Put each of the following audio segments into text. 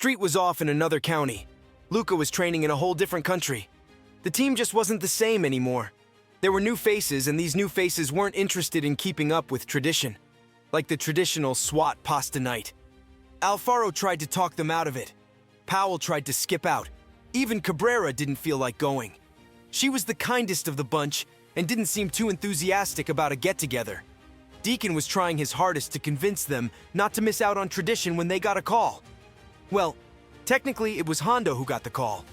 Street was off in another county. Luca was training in a whole different country. The team just wasn't the same anymore. There were new faces, and these new faces weren't interested in keeping up with tradition, like the traditional SWAT pasta night. Alfaro tried to talk them out of it. Powell tried to skip out. Even Cabrera didn't feel like going. She was the kindest of the bunch and didn't seem too enthusiastic about a get-together. Deacon was trying his hardest to convince them not to miss out on tradition when they got a call. Well, technically it was Hondo who got the call.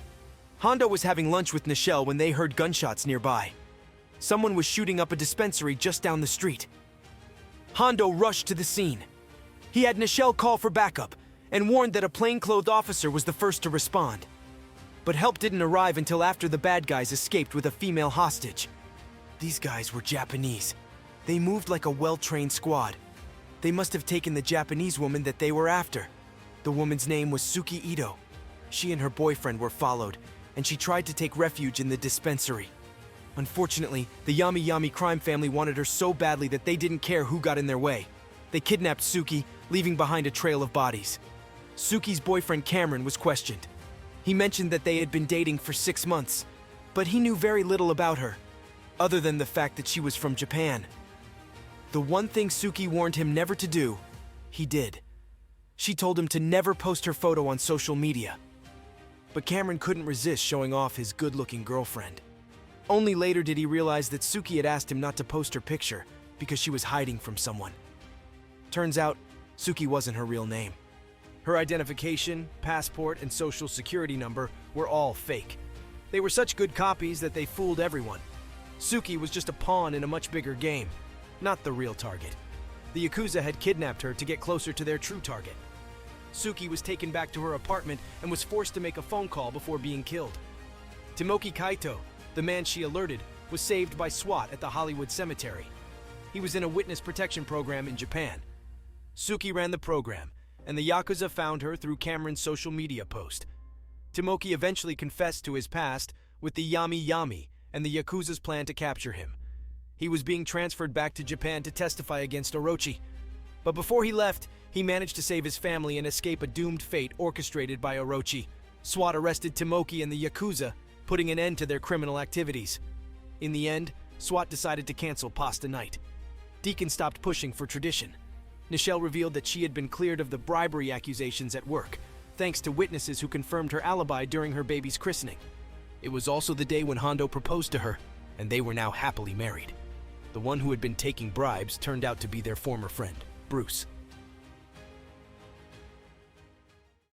Hondo was having lunch with Nichelle when they heard gunshots nearby. Someone was shooting up a dispensary just down the street. Hondo rushed to the scene. He had Nichelle call for backup and warned that a plainclothed officer was the first to respond. But help didn't arrive until after the bad guys escaped with a female hostage. These guys were Japanese. They moved like a well-trained squad. They must have taken the Japanese woman that they were after. The woman's name was Suki Ito. She and her boyfriend were followed, and she tried to take refuge in the dispensary. Unfortunately, the Yami Yami crime family wanted her so badly that they didn't care who got in their way. They kidnapped Suki, leaving behind a trail of bodies. Suki's boyfriend Cameron was questioned. He mentioned that they had been dating for 6 months, but he knew very little about her, other than the fact that she was from Japan. The one thing Suki warned him never to do, he did. She told him to never post her photo on social media. But Cameron couldn't resist showing off his good-looking girlfriend. Only later did he realize that Suki had asked him not to post her picture because she was hiding from someone. Turns out, Suki wasn't her real name. Her identification, passport, and social security number were all fake. They were such good copies that they fooled everyone. Suki was just a pawn in a much bigger game, not the real target. The Yakuza had kidnapped her to get closer to their true target. Suki was taken back to her apartment and was forced to make a phone call before being killed. Tomoki Kaito, the man she alerted, was saved by SWAT at the Hollywood Cemetery. He was in a witness protection program in Japan. Suki ran the program, and the Yakuza found her through Cameron's social media post. Tomoki eventually confessed to his past with the Yami Yami and the Yakuza's plan to capture him. He was being transferred back to Japan to testify against Orochi. But before he left, he managed to save his family and escape a doomed fate orchestrated by Orochi. SWAT arrested Tomoki and the Yakuza, putting an end to their criminal activities. In the end, SWAT decided to cancel Pasta Night. Deacon stopped pushing for tradition. Nichelle revealed that she had been cleared of the bribery accusations at work, thanks to witnesses who confirmed her alibi during her baby's christening. It was also the day when Hondo proposed to her, and they were now happily married. The one who had been taking bribes turned out to be their former friend, Bruce.